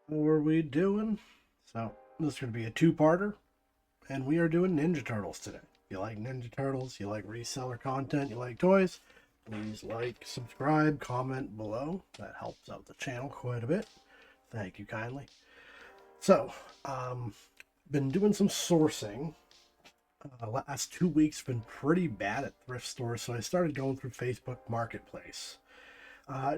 How are we doing? So, this is going to be a two-parter, and we are doing Ninja Turtles today. You like Ninja Turtles, you like reseller content, you like toys, please like, subscribe, comment below. That helps out the channel quite a bit. Thank you kindly. So, been doing some sourcing. Last 2 weeks been pretty bad at thrift stores, so I started going through Facebook Marketplace.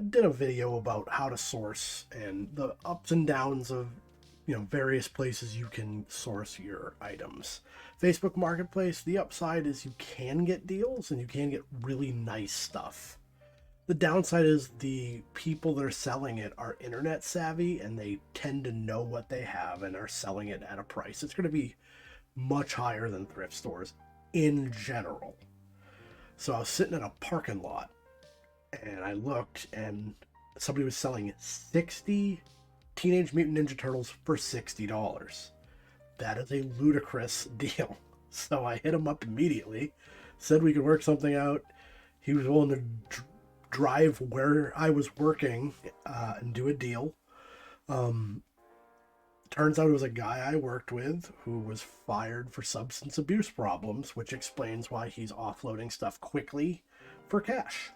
Did a video about how to source and the ups and downs of various places you can source your items. Facebook Marketplace, the upside is you can get deals and you can get really nice stuff. The downside is the people that are selling it are internet savvy and they tend to know what they have and are selling it at a price. It's going to be much higher than thrift stores in general. So I was sitting in a parking lot and I looked and somebody was selling 60 Teenage Mutant Ninja Turtles for $60. That is a ludicrous deal. So I hit him up immediately, said we could work something out. He was willing to drive where I was working and do a deal. Turns out it was a guy I worked with who was fired for substance abuse problems, which explains why he's offloading stuff quickly for cash.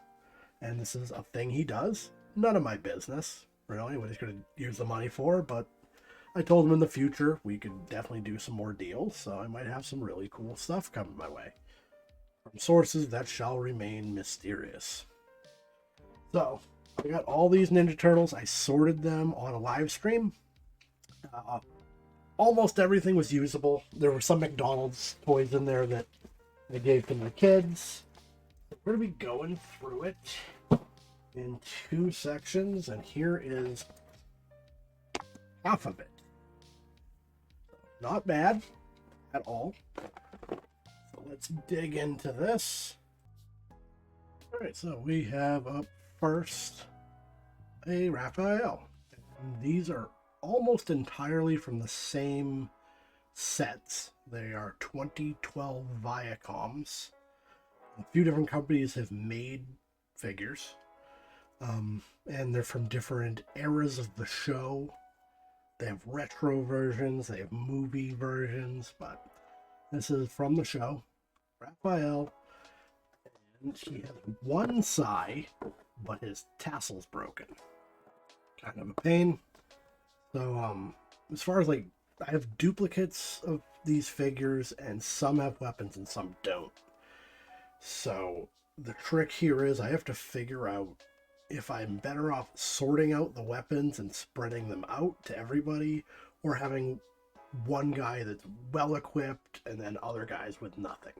And this is a thing he does. None of my business, really, what he's going to use the money for, but I told him in the future we could definitely do some more deals, so I might have some really cool stuff coming my way. From sources that shall remain mysterious. So, I got all these Ninja Turtles. I sorted them on a live stream. Almost everything was usable. There were some McDonald's toys in there that I gave to my kids. We're going to be going through it in two sections, and here is half of it. Not bad at all. So let's dig into this. All right, so we have up first a Raphael. And these are almost entirely from the same sets. They are 2012 Viacoms. A few different companies have made figures. And they're from different eras of the show. They have retro versions, they have movie versions, but this is from the show. Raphael, and he has one sai, but his tassel's broken. Kind of a pain. So, as far as I have duplicates of these figures, and some have weapons and some don't. So, the trick here is I have to figure out if I'm better off sorting out the weapons and spreading them out to everybody, or having one guy that's well equipped and then other guys with nothing.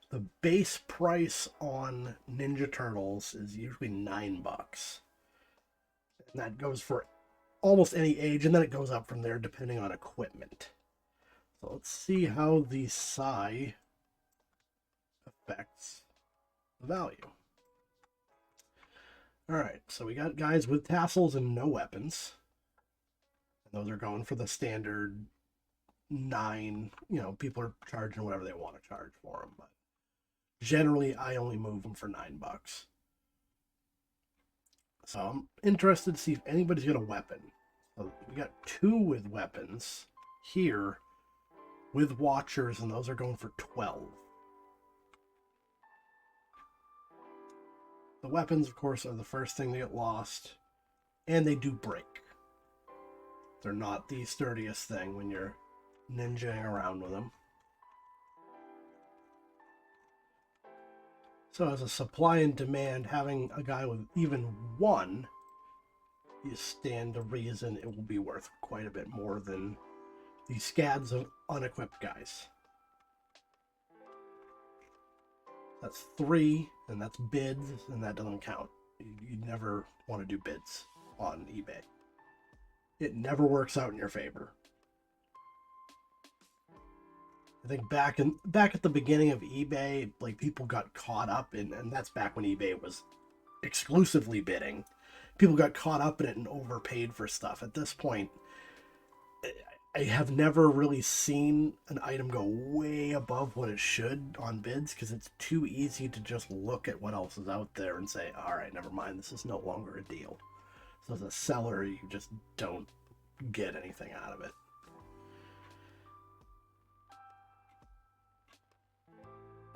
The base price on Ninja Turtles is usually $9. And that goes for almost any age, and then it goes up from there depending on equipment. So let's see how the sai affects the value. Alright, so we got guys with tassels and no weapons. And those are going for the standard 9. People are charging whatever they want to charge for them. But generally, I only move them for $9. So I'm interested to see if anybody's got a weapon. So we got 2 with weapons here with watchers, and those are going for 12. The weapons, of course, are the first thing to get lost, and they do break. They're not the sturdiest thing when you're ninjaing around with them. So as a supply and demand, having a guy with even one, you stand to reason it will be worth quite a bit more than the scads of unequipped guys. That's 3, and that's bids, and that doesn't count. You never want to do bids on eBay. It never works out in your favor. I think back at the beginning of eBay, like, people got caught up in, and that's back when eBay was exclusively bidding. People got caught up in it and overpaid for stuff. At this point, I have never really seen an item go way above what it should on bids, because it's too easy to just look at what else is out there and say, all right, never mind, this is no longer a deal. So as a seller, you just don't get anything out of it.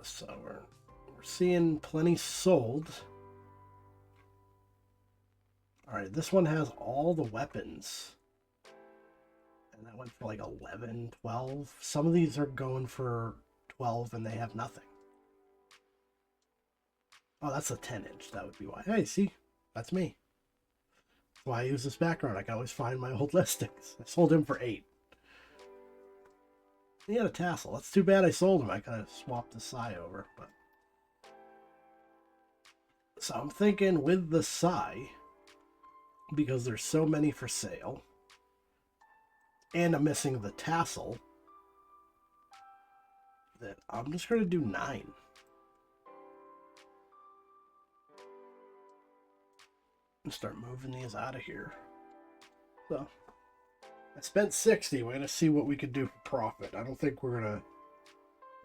So we're seeing plenty sold. All right, this one has all the weapons. And that went for like 11, 12. Some of these are going for 12 and they have nothing. Oh, that's a 10-inch. That would be why. Hey, see? That's me. That's why I use this background. I can always find my old listings. I sold him for 8. He had a tassel. That's too bad I sold him. I kind of swapped the Sai over. But so I'm thinking with the Sai, because there's so many for sale, and I'm missing the tassel, that I'm just going to do 9. And start moving these out of here. So I spent 60. We're going to see what we could do for profit. I don't think we're going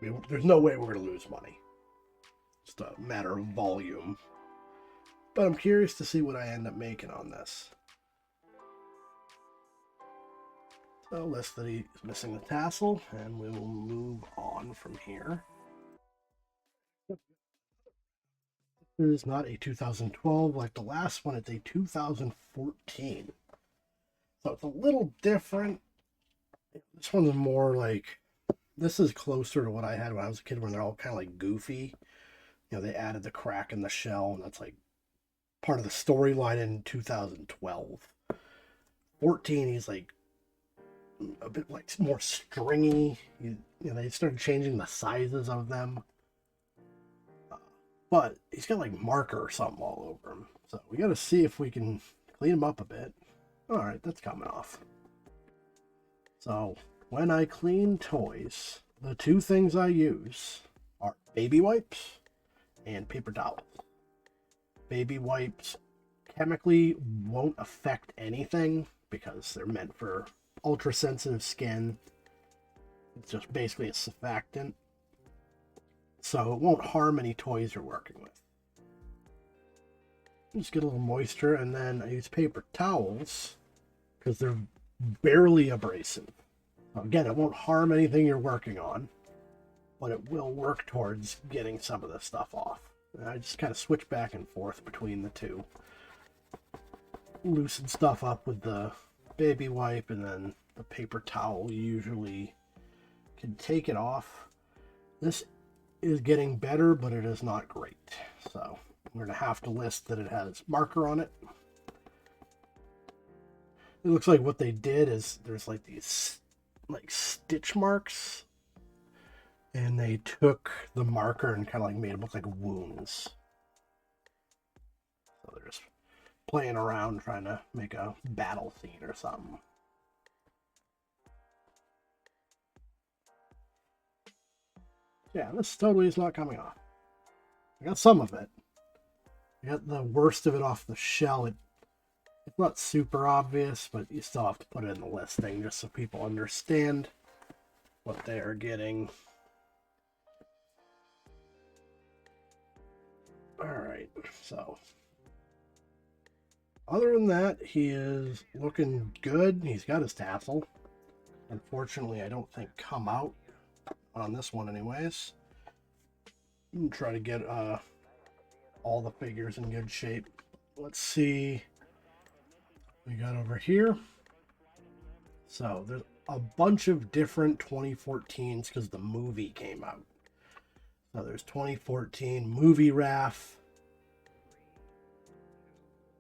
to... there's no way we're going to lose money. Just a matter of volume. But I'm curious to see what I end up making on this. So list that he's missing the tassel, and we will move on from here. This is not a 2012 like the last one. It's a 2014. So it's a little different. This one's more like... This is closer to what I had when I was a kid, when they're all kind of like goofy. You know, they added the crack in the shell, and that's like part of the storyline in 2012. 14, he's like a bit like more stringy. You know, they started changing the sizes of them. But he's got like marker or something all over him. So we got to see if we can clean him up a bit. All right, that's coming off. So when I clean toys, the 2 things I use are baby wipes and paper towels. Baby wipes chemically won't affect anything because they're meant for ultra sensitive skin. It's just basically a surfactant. So it won't harm any toys you're working with. Just get a little moisture, and then I use paper towels because they're barely abrasive. Again, it won't harm anything you're working on, but it will work towards getting some of this stuff off. And I just kind of switch back and forth between the two. Loosen stuff up with the baby wipe, and then the paper towel usually can take it off. This is getting better, but it is not great. So I'm going to have to list that it has marker on it. It looks like what they did is there's like these like stitch marks, and they took the marker and kind of like made it look like wounds. So they're just playing around trying to make a battle scene or something. Yeah, this totally is not coming off. I got some of it. I got the worst of it off the shell. It's not super obvious, but you still have to put it in the listing just so people understand what they are getting. Alright, so other than that, he is looking good. He's got his tassel. Unfortunately, I don't think come out on this one anyways. I'm try to get all the figures in good shape. Let's see what we got over here. So there's a bunch of different 2014s because the movie came out. So there's 2014 movie RAF.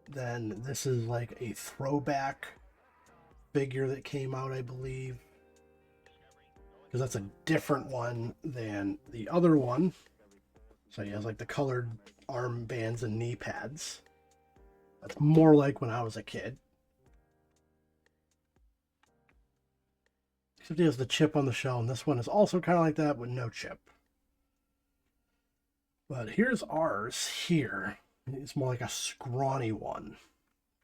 Then this is like a throwback figure that came out, I believe. Because that's a different one than the other one. So he has like the colored armbands and knee pads. That's more like when I was a kid. Except he has the chip on the shell, and this one is also kind of like that with no chip. But here's ours here. It's more like a scrawny one.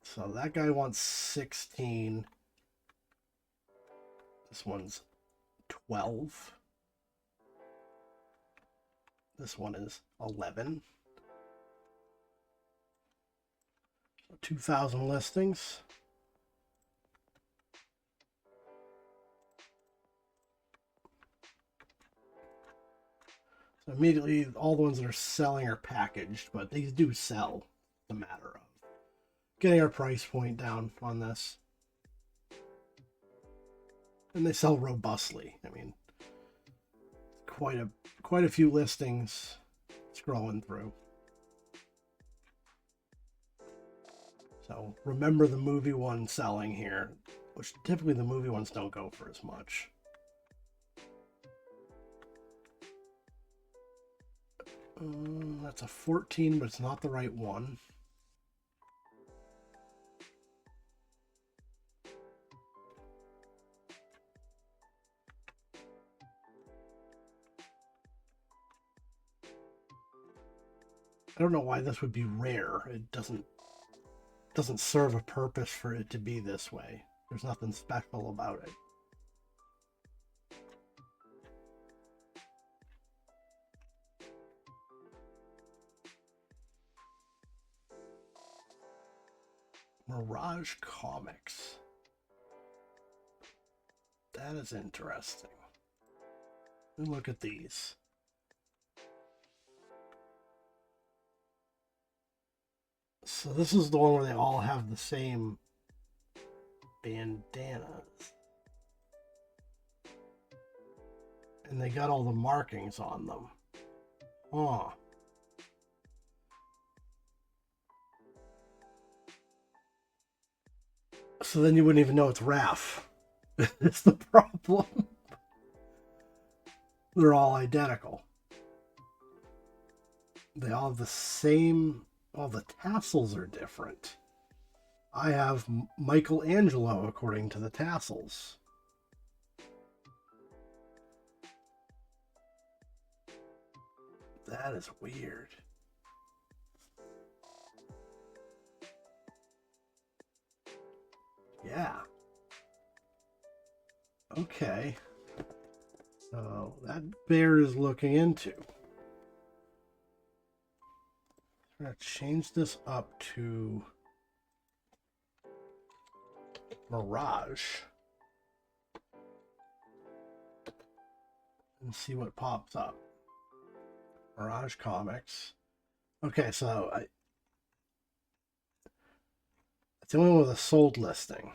So that guy wants 16. This one's 12. This one is 11. 2,000 listings. So immediately, all the ones that are selling are packaged, but these do sell. It's a matter of getting our price point down on this. And they sell robustly. I mean, quite a few listings scrolling through. So remember the movie one selling here, which typically the movie ones don't go for as much. That's a 14, but it's not the right one. I don't know why this would be rare. It doesn't serve a purpose for it to be this way. There's nothing special about it. Mirage Comics. That is interesting. Look at these. So this is the one where they all have the same bandanas. And they got all the markings on them. Oh. So then you wouldn't even know it's Raph. It's the problem. They're all identical. They all have the same... All the tassels are different. I have Michelangelo according to the tassels. That is weird. Yeah. Okay. So that bears looking into. I'm going to change this up to Mirage and see what pops up. Mirage Comics. Okay, so it's the only one with a sold listing.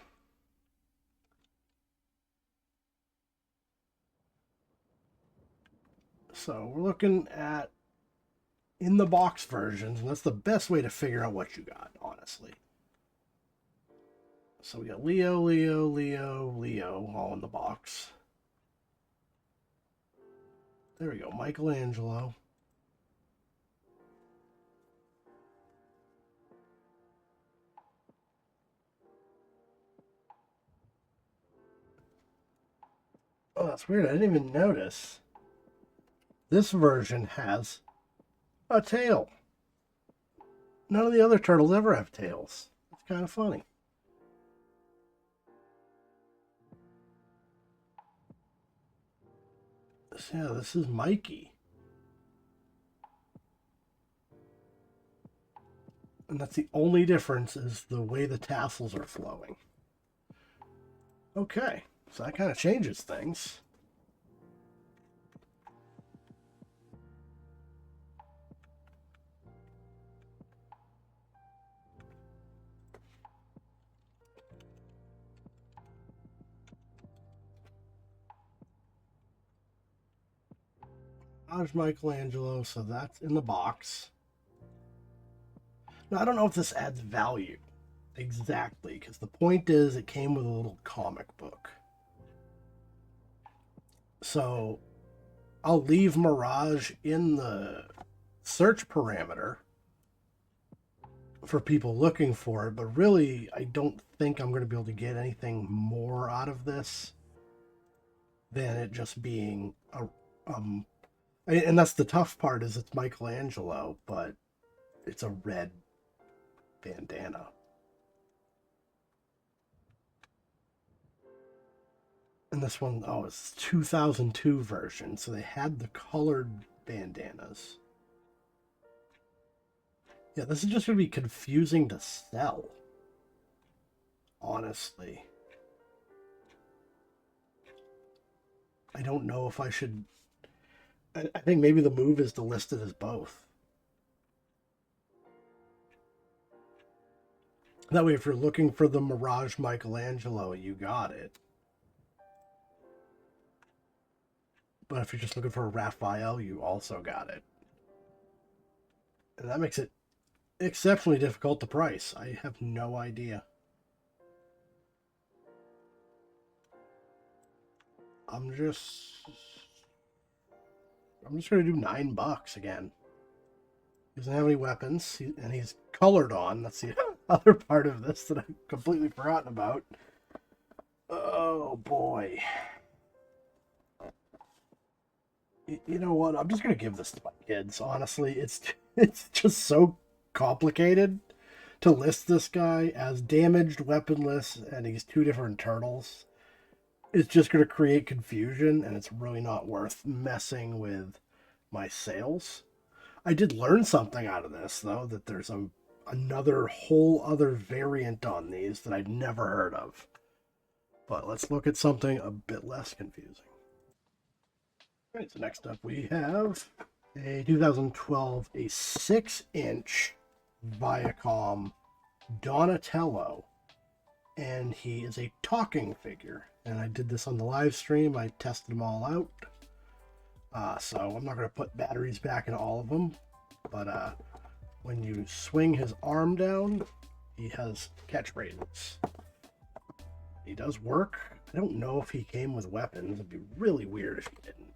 So we're looking at in the box versions, and that's the best way to figure out what you got, honestly. So we got Leo, Leo, Leo, Leo, all in the box. There we go, Michelangelo. Oh, that's weird, I didn't even notice. This version has a tail. None of the other turtles ever have tails. It's kind of funny. So yeah, this is Mikey. And that's the only difference, is the way the tassels are flowing. Okay, so that kind of changes things. There's Michelangelo, so that's in the box. Now, I don't know if this adds value exactly, because the point is it came with a little comic book. So I'll leave Mirage in the search parameter for people looking for it, but really I don't think I'm going to be able to get anything more out of this than it just being a and that's the tough part, is it's Michelangelo, but it's a red bandana. And this one, oh, it's 2002 version, so they had the colored bandanas. Yeah, this is just going to be confusing to sell, honestly. I don't know if I should... I think maybe the move is to list it as both. That way, if you're looking for the Mirage Michelangelo, you got it. But if you're just looking for a Raphael, you also got it. And that makes it exceptionally difficult to price. I have no idea. I'm just going to do $9 again. He doesn't have any weapons, and he's colored on. That's the other part of this that I've completely forgotten about. Oh boy. You know what? I'm just going to give this to my kids. Honestly, it's just so complicated to list this guy as damaged, weaponless, and he's two different turtles. It's just going to create confusion, and it's really not worth messing with my sales. I did learn something out of this, though, that there's another whole other variant on these that I'd never heard of. But let's look at something a bit less confusing. All right, so next up we have a 2012, a 6-inch Viacom Donatello, and he is a talking figure. And I did this on the live stream. I tested them all out. So I'm not going to put batteries back in all of them, but when you swing his arm down, he has catchphrases. He does work. I don't know if he came with weapons. It'd be really weird if he didn't.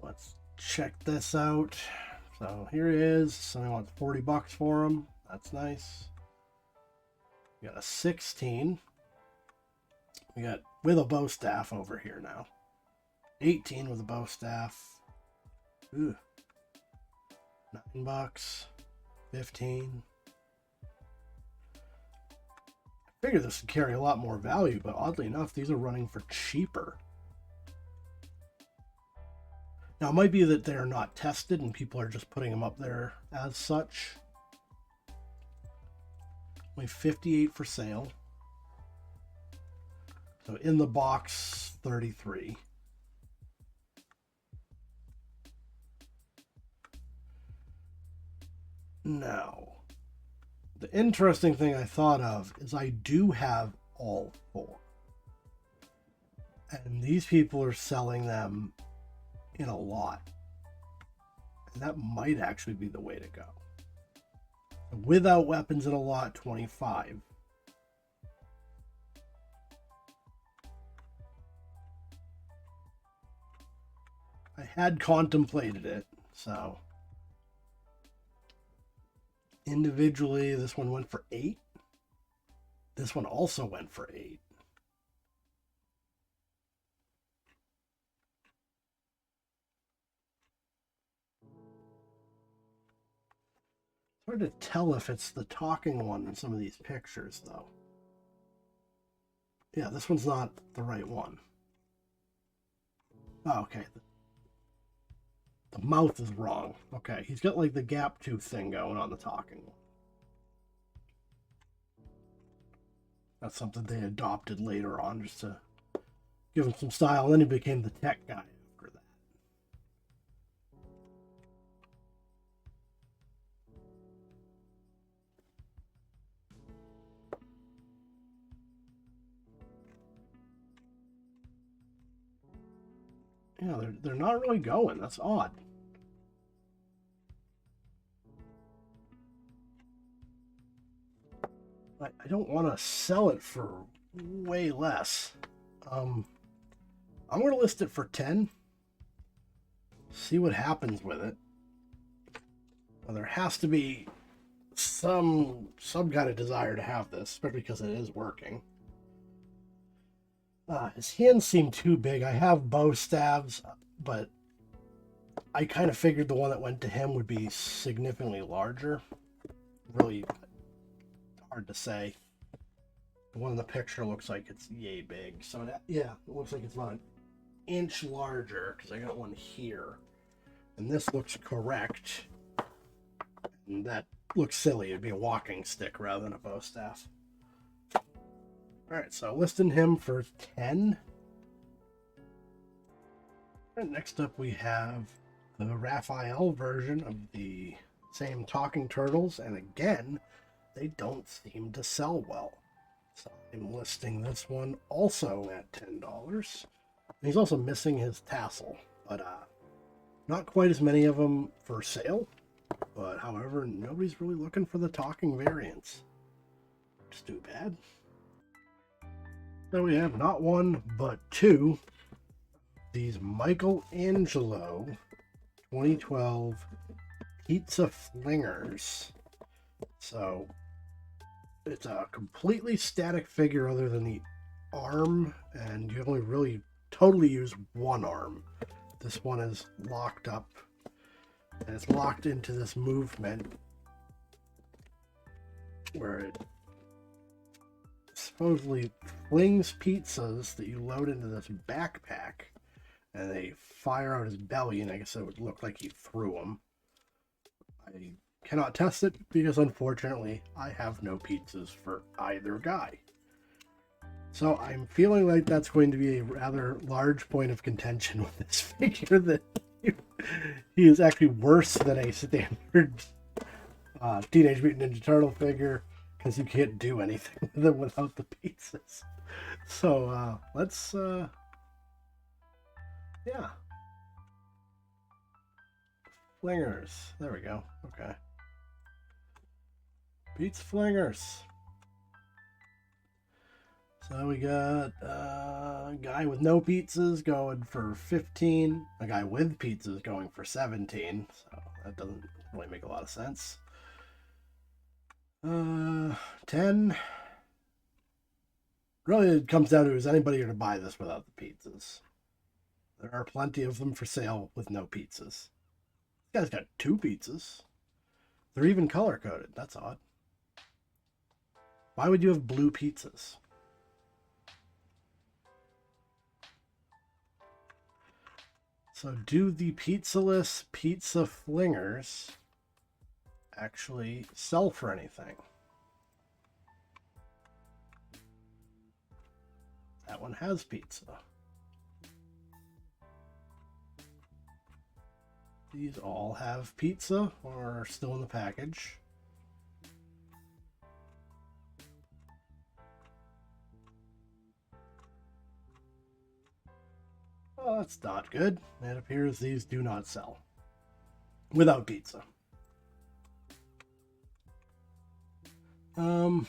Let's check this out. So here he is. Something like $40 for him. That's nice. We got a 16. We got with a bow staff over here now. 18 with a bow staff. Ooh. $9. 15. I figured this would carry a lot more value, but oddly enough, these are running for cheaper. Now, it might be that they're not tested and people are just putting them up there as such. Only 58 for sale. So in the box, 33. Now, the interesting thing I thought of is I do have all four. And these people are selling them in a lot. And that might actually be the way to go. Without weapons in a lot, 25. I had contemplated it, so individually this one went for 8. This one also went for 8. Hard to tell if it's the talking one in some of these pictures, though. Yeah, this one's not the right one. Oh, okay. The mouth is wrong. Okay, he's got like the gap tooth thing going on the talking one. That's something they adopted later on just to give him some style. And then he became the tech guy after that. Yeah, they're not really going. That's odd. I don't want to sell it for way less. I'm going to list it for 10. See what happens with it. Well, there has to be some kind of desire to have this, especially because it is working. His hands seem too big. I have bow stabs, but I kind of figured the one that went to him would be significantly larger. Really hard to say. The one in the picture looks like it's yay big. So that, yeah, it looks like it's about an inch larger because I got one here. And this looks correct. And that looks silly. It'd be a walking stick rather than a bow staff. Alright, so listing him for 10. And next up we have the Raphael version of the same talking turtles, and again, they don't seem to sell well. So I'm listing this one also at $10. He's also missing his tassel, but not quite as many of them for sale. But however, nobody's really looking for the talking variants. It's too bad. So we have not one, but two. These Michelangelo 2012 Pizza Flingers. So it's a completely static figure other than the arm, and you only really totally use one arm. This one is locked up, and it's locked into this movement where it supposedly flings pizzas that you load into this backpack, and they fire out his belly, and I guess it would look like he threw them. I cannot test it because unfortunately I have no pizzas for either guy. So I'm feeling like that's going to be a rather large point of contention with this figure, that he is actually worse than a standard Teenage Mutant Ninja Turtle figure, because you can't do anything with them without the pizzas. So let's yeah, Flingers, there we go. Okay, Pizza Flingers. So we got a guy with no pizzas going for 15, a guy with pizzas going for 17. So that doesn't really make a lot of sense. 10. Really, it comes down to, is anybody going to buy this without the pizzas? There are plenty of them for sale with no pizzas. This guy's got 2 pizzas. They're even color coded. That's odd. Why would you have blue pizzas? So do the pizzaless Pizza Flingers actually sell for anything? That one has pizza. These all have pizza or are still in the package. Oh, that's not good. It appears these do not sell without pizza. So I'm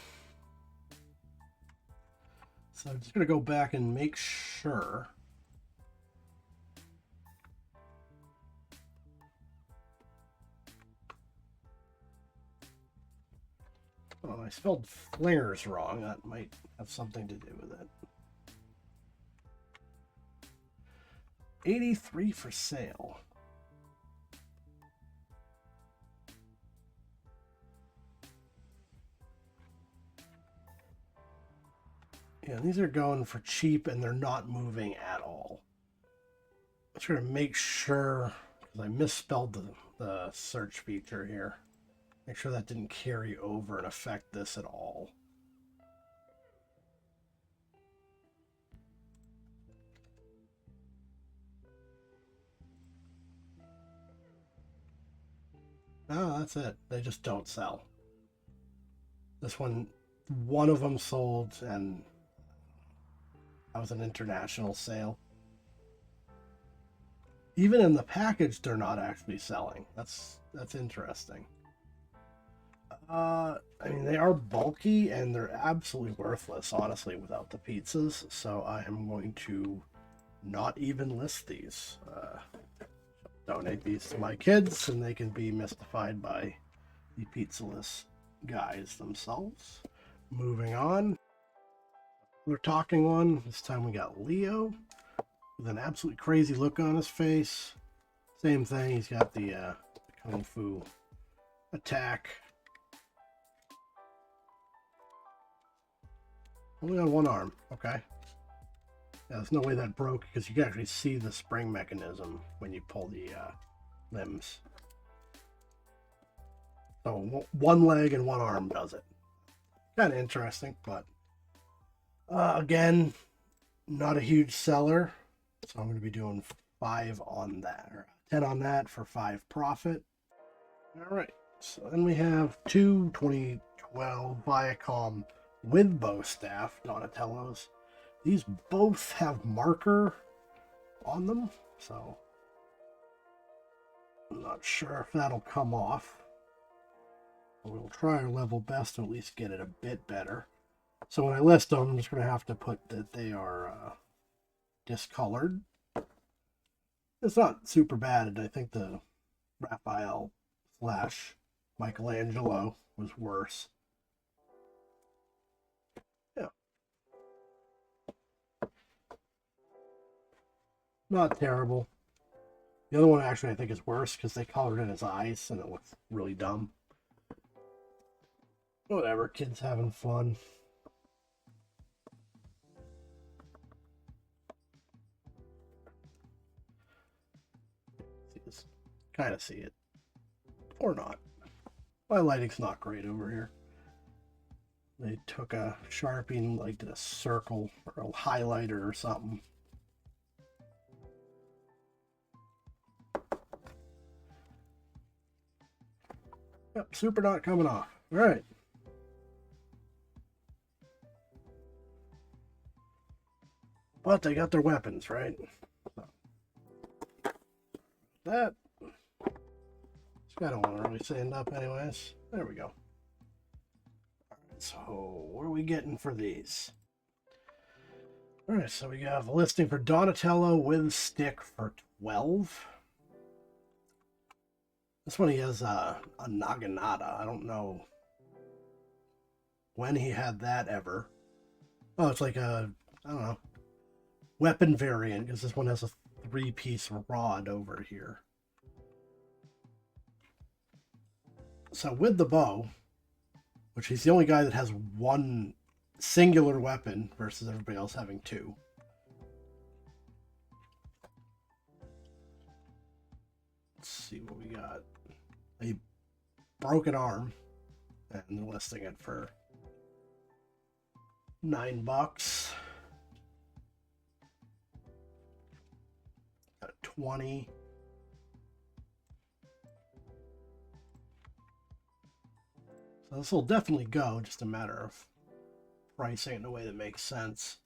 just going to go back and make sure. Oh, I spelled flingers wrong. That might have something to do with it. 83 for sale. Yeah, these are going for cheap and they're not moving at all. I'm trying to make sure, because I misspelled the search feature here. Make sure that didn't carry over and affect this at all. No, that's it. They just don't sell. This one of them sold, and that was an international sale. Even in the package, they're not actually selling. That's interesting. I mean, they are bulky and they're absolutely worthless, honestly, without the pizzas. So I am going to not even list these. Donate these to my kids, and they can be mystified by the pizzaless guys themselves. Moving on. We're talking one. This time we got Leo with an absolutely crazy look on his face. Same thing. He's got the Kung Fu attack. Only on one arm. Okay. Yeah, there's no way that broke, because you can actually see the spring mechanism when you pull the limbs. So one leg and one arm does it. Kind of interesting, but again, not a huge seller. So I'm going to be doing 5 on that, or 10 on that for 5 profit. All right, so then we have two 2012 Viacom with bow staff Donatellos. These both have marker on them, so I'm not sure if that'll come off. We'll try our level best to at least get it a bit better. So when I list them, I'm just going to have to put that they are discolored. It's not super bad, and I think the Raphael / Michelangelo was worse. Yeah. Not terrible. The other one actually I think is worse because they colored in his eyes and it looks really dumb. Whatever, kids having fun. Kind of see it. Or not. My lighting's not great over here. They took a Sharpie and like did a circle or a highlighter or something. Yep, super not coming off. All right. But they got their weapons, right? So, that. I don't want to really stand up anyways. There we go. Alright, so what are we getting for these? Alright, so we have a listing for Donatello with stick for 12. This one he has a Naginata. I don't know when he had that ever. Oh, it's like a, I don't know, weapon variant, because this one has a 3-piece rod over here. So with the bow, which he's the only guy that has one singular weapon versus everybody else having 2. Let's see what we got. A broken arm, and they're listing it for $9. Got 20. So this will definitely go, just a matter of pricing in a way that makes sense.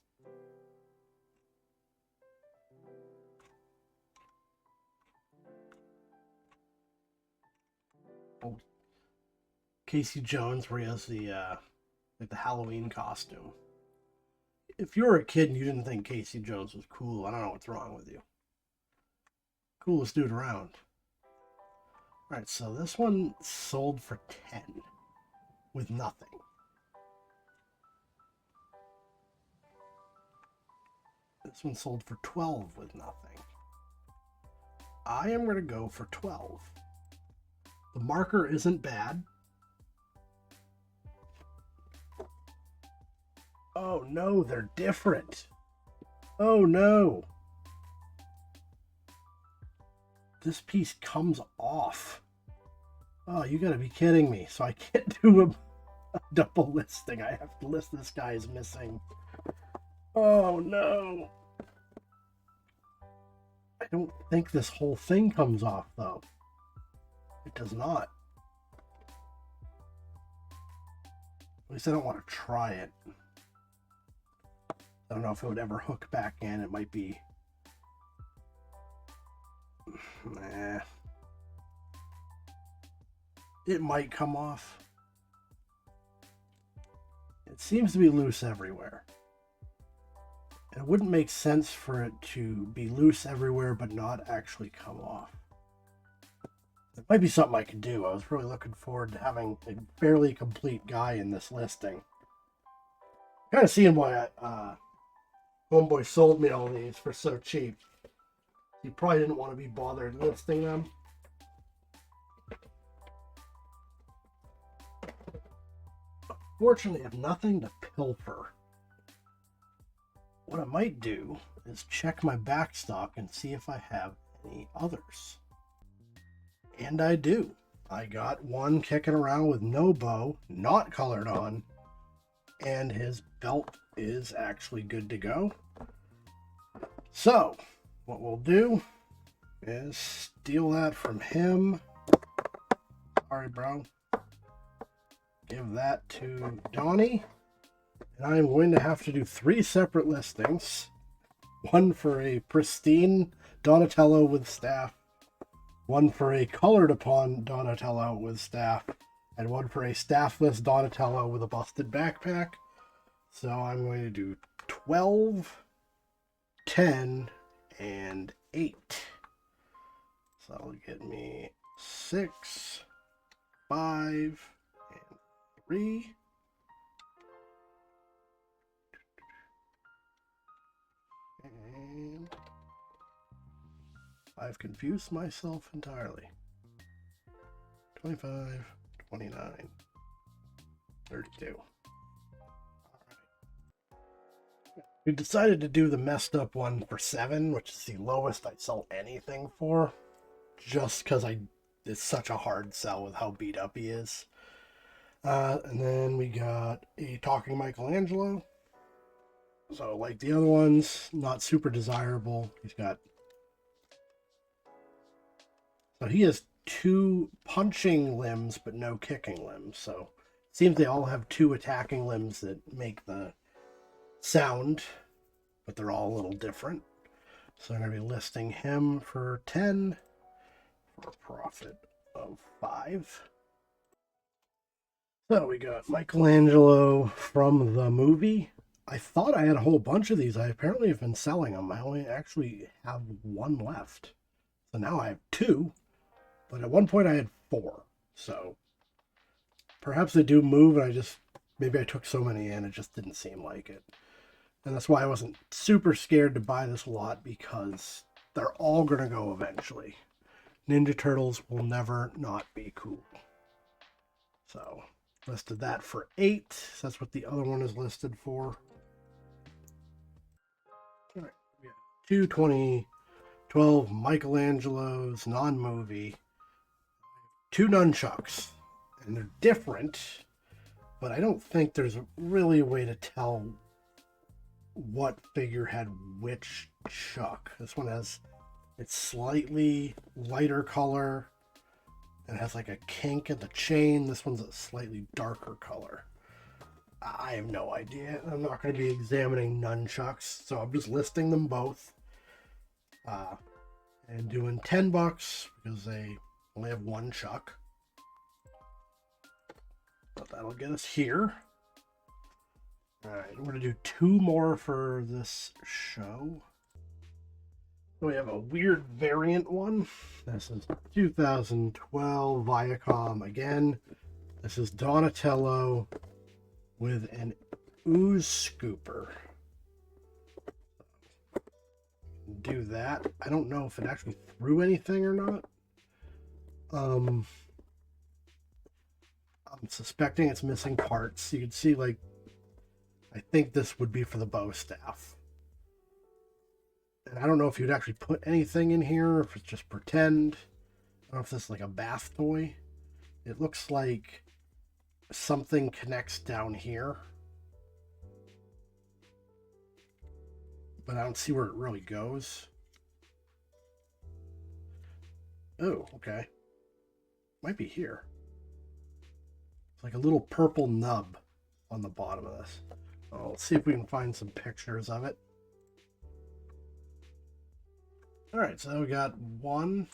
Oh, Casey Jones, where he has the like the Halloween costume. If you were a kid and you didn't think Casey Jones was cool, I don't know what's wrong with you. Coolest dude around. Alright, so this one sold for 10 with nothing. This one sold for 12 with nothing. I am going to go for 12. The marker isn't bad. Oh no, they're different. Oh no. This piece comes off. Oh, you gotta be kidding me. So I can't do a double listing. I have to list this guy as missing. Oh no. I don't think this whole thing comes off though. It does not. At least I don't want to try it. I don't know if it would ever hook back in. It might be... Nah. It might come off. It seems to be loose everywhere. It wouldn't make sense for it to be loose everywhere but not actually come off. It might be something I could do. I was really looking forward to having a fairly complete guy in this listing. Kind of seeing why Homeboy sold me all these for so cheap. He probably didn't want to be bothered listing them. Fortunately, I have nothing to pilfer. What I might do is check my back stock and see if I have any others. And I do. I got one kicking around with no bow, not colored on, and his belt is actually good to go. So, what we'll do is steal that from him. Sorry, bro. Give that to Donnie. And I'm going to have to do 3 separate listings. One for a pristine Donatello with staff, one for a colored upon Donatello with staff, and one for a staffless Donatello with a busted backpack. So I'm going to do 12, 10, and 8. So that'll get me 6, 5, and 3. And I've confused myself entirely. 25, 29, 32. All right. We decided to do the messed up one for 7, which is the lowest I'd sell anything for, just because it's such a hard sell with how beat up he is. And then we got a talking Michelangelo. So like the other ones, not super desirable. So he has 2 punching limbs, but no kicking limbs. So it seems they all have 2 attacking limbs that make the sound, but they're all a little different. So I'm going to be listing him for 10 for a profit of 5. So we got Michelangelo from the movie. I thought I had a whole bunch of these. I apparently have been selling them. I only actually have 1 left. So now I have 2. But at one point I had 4. So perhaps they do move, and maybe I took so many in, it just didn't seem like it. And that's why I wasn't super scared to buy this lot, because they're all going to go eventually. Ninja Turtles will never not be cool. So listed that for 8. So that's what the other one is listed for. All right, we have 2 2012 Michelangelos, non-movie. 2 nunchucks, and they're different, but I don't think there's really a way to tell what figure had which chuck. This one it's slightly lighter color and has like a kink in the chain. This one's a slightly darker color. I have no idea. I'm not going to be examining nunchucks, so I'm just listing them both. And doing $10 because they only have 1 chuck. But that'll get us here. Alright, we're going to do 2 more for this show. We have a weird variant one. This is 2012 Viacom again. This is Donatello with an ooze scooper. Do that. I don't know if it actually threw anything or not. I'm suspecting it's missing parts. You can see, like, I think this would be for the bow staff. And I don't know if you'd actually put anything in here, or if it's just pretend. I don't know if this is like a bath toy. It looks like something connects down here, but I don't see where it really goes. Oh, okay. Might be here. It's like a little purple nub on the bottom of this. Oh, let's see if we can find some pictures of it. All right, so we got 1.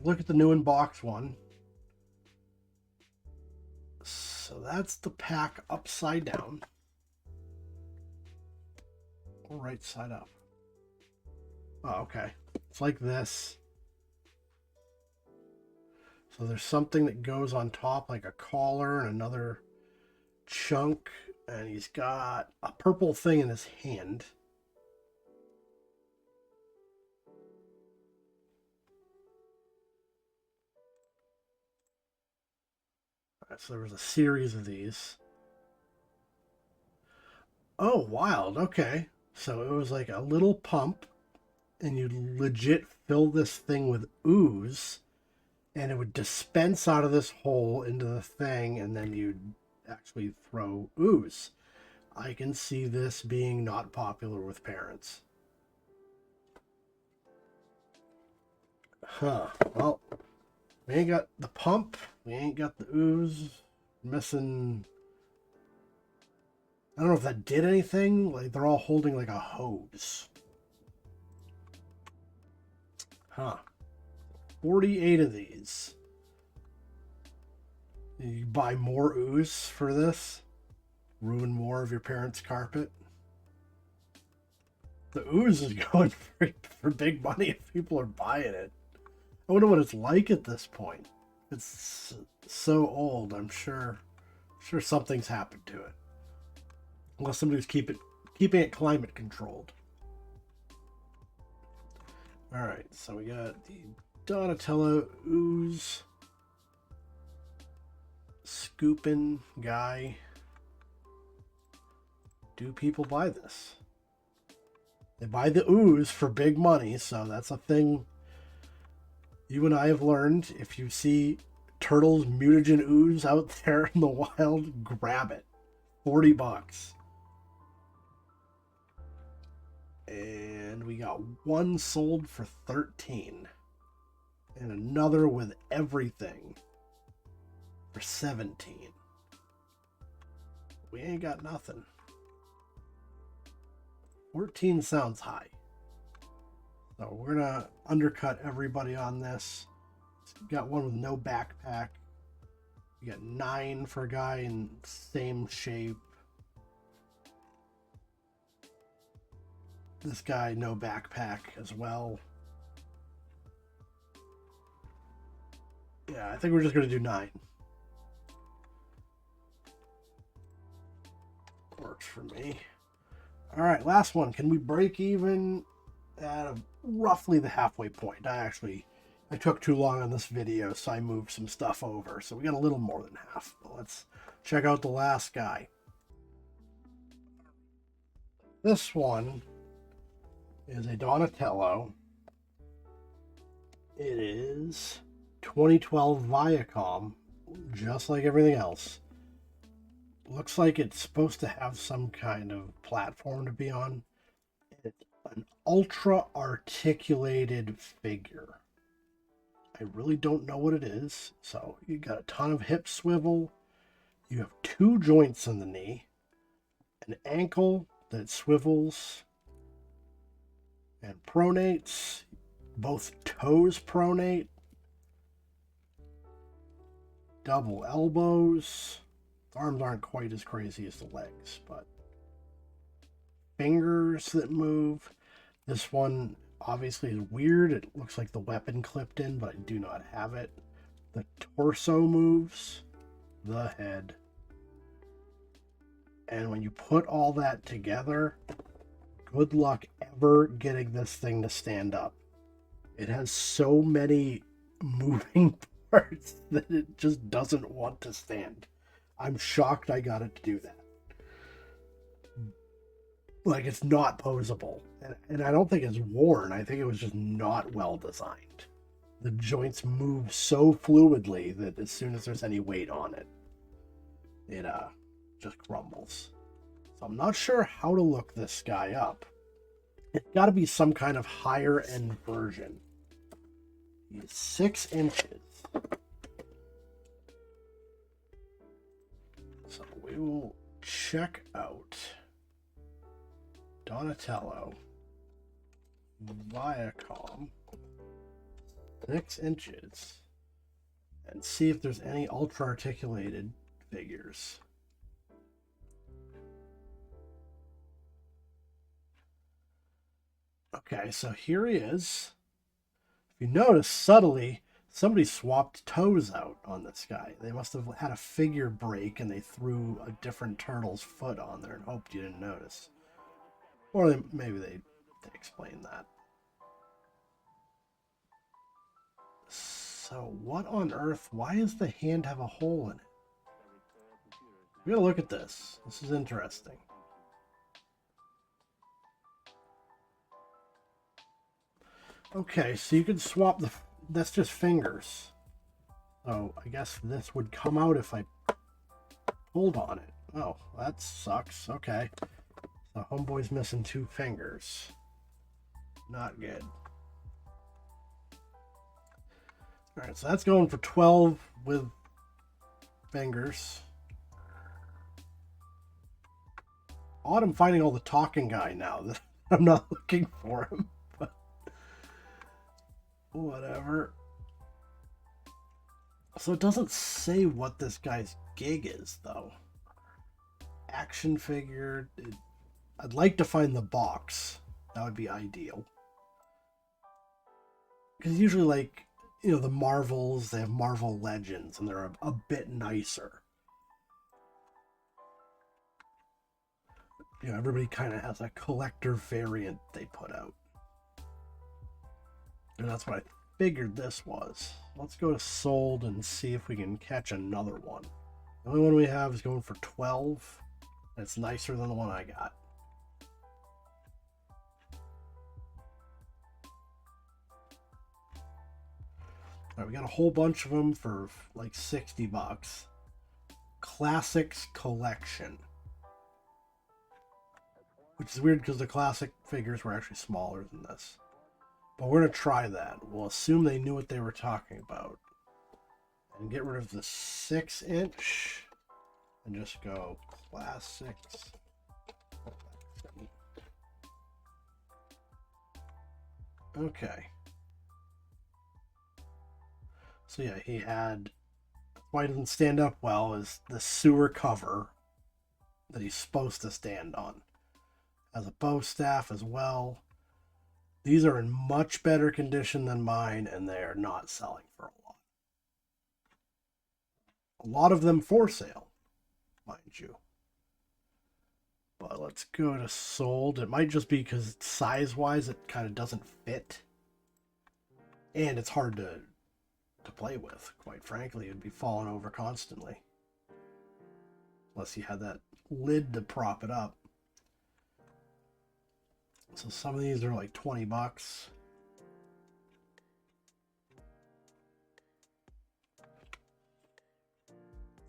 Look at the new in box 1. So that's the pack upside down. Or right side up. Oh, okay. It's like this. So there's something that goes on top, like a collar and another chunk. And he's got a purple thing in his hand. So there was a series of these. Oh, wild. Okay. So it was like a little pump, and you'd legit fill this thing with ooze, and it would dispense out of this hole into the thing, and then you'd actually throw ooze. I can see this being not popular with parents. Huh. Well, we ain't got the pump. We ain't got the ooze. Missing. I don't know if that did anything. Like, they're all holding like a hose. Huh. 48 of these. You buy more ooze for this? Ruin more of your parents' carpet? The ooze is going for big money if people are buying it. I wonder what it's like at this point. It's so old, I'm sure something's happened to it. Unless somebody's keeping it climate controlled. Alright, so we got the Donatello ooze scooping guy. Do people buy this? They buy the ooze for big money, so that's a thing you and I have learned. If you see turtles mutagen ooze out there in the wild, grab it. $40. And we got one sold for 13. And another with everything for 17. We ain't got nothing. 14 sounds high. So we're gonna undercut everybody on this. Got one with no backpack. We got 9 for a guy in same shape. This guy, no backpack as well. Yeah, I think we're just gonna do 9. Works for me. All right, last one. Can we break even at roughly the halfway point? I took too long on this video, so I moved some stuff over. So we got a little more than half. But let's check out the last guy. This one is a Donatello. It is 2012 Viacom, just like everything else. Looks like it's supposed to have some kind of platform to be on. It's an ultra articulated figure. I really don't know what it is. So you got a ton of hip swivel. You have 2 joints in the knee, an ankle that swivels and pronates. Both toes pronate. Double elbows. The arms aren't quite as crazy as the legs, but fingers that move. This one obviously is weird. It looks like the weapon clipped in, but I do not have it. The torso moves. The head. And when you put all that together, good luck ever getting this thing to stand up. It has so many moving parts that it just doesn't want to stand. I'm shocked I got it to do that. Like, it's not posable. And I don't think it's worn. I think it was just not well designed. The joints move so fluidly that as soon as there's any weight on it, it just crumbles. So I'm not sure how to look this guy up. It's got to be some kind of higher end version. He's 6 inches. So we will check out Donatello Viacom 6 inches and see if there's any ultra articulated figures. Okay, so here he is. If you notice, subtly, somebody swapped toes out on this guy. They must have had a figure break and they threw a different turtle's foot on there and hoped you didn't notice. Or maybe they explained that. So what on earth? Why does the hand have a hole in it? We gotta look at this. This is interesting. Okay, so you could swap that's just fingers. So I guess this would come out if I pulled on it. Oh, that sucks. Okay. So homeboy's missing 2 fingers. Not good. All right, so that's going for 12 with fingers. Odd, I'm finding all the talking guy now that I'm not looking for him. But whatever. So it doesn't say what this guy's gig is, though. Action figure. I'd like to find the box. That would be ideal. Because usually, like, you know, the Marvels, they have Marvel Legends, and they're a bit nicer. You know, everybody kind of has a collector variant they put out. And that's what I figured this was. Let's go to sold and see if we can catch another one. The only one we have is going for 12. And it's nicer than the one I got. All right, we got a whole bunch of them for like 60 bucks. Classics Collection. Which is weird because the classic figures were actually smaller than this. But we're going to try that. We'll assume they knew what they were talking about. And get rid of the 6-inch. And just go Classics. Okay. So yeah, he had... Why it didn't stand up well is the sewer cover that he's supposed to stand on. Has a bow staff as well. These are in much better condition than mine, and they are not selling for a lot. A lot of them for sale, mind you. But let's go to sold. It might just be because size-wise it kind of doesn't fit. And it's hard to play with, quite frankly. It'd be falling over constantly. Unless you had that lid to prop it up. So some of these are like 20 bucks.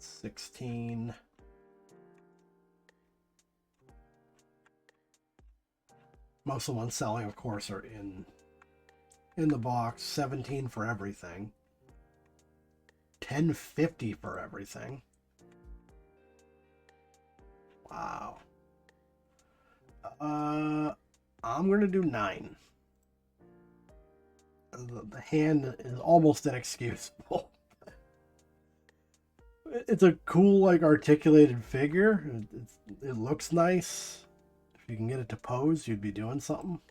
$16. Most of the ones selling, of course, are in the box. $17 for everything. $10.50 for everything. Wow. I'm gonna do 9. The hand is almost inexcusable. It's a cool, like, articulated figure. It looks nice. If you can get it to pose, you'd be doing something.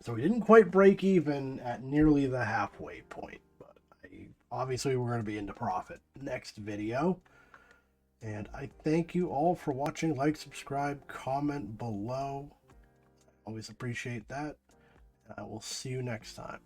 So we didn't quite break even at nearly the halfway point, but obviously we're going to be into profit next video. And I thank you all for watching. Like, subscribe, comment below. I always appreciate that. And I will see you next time.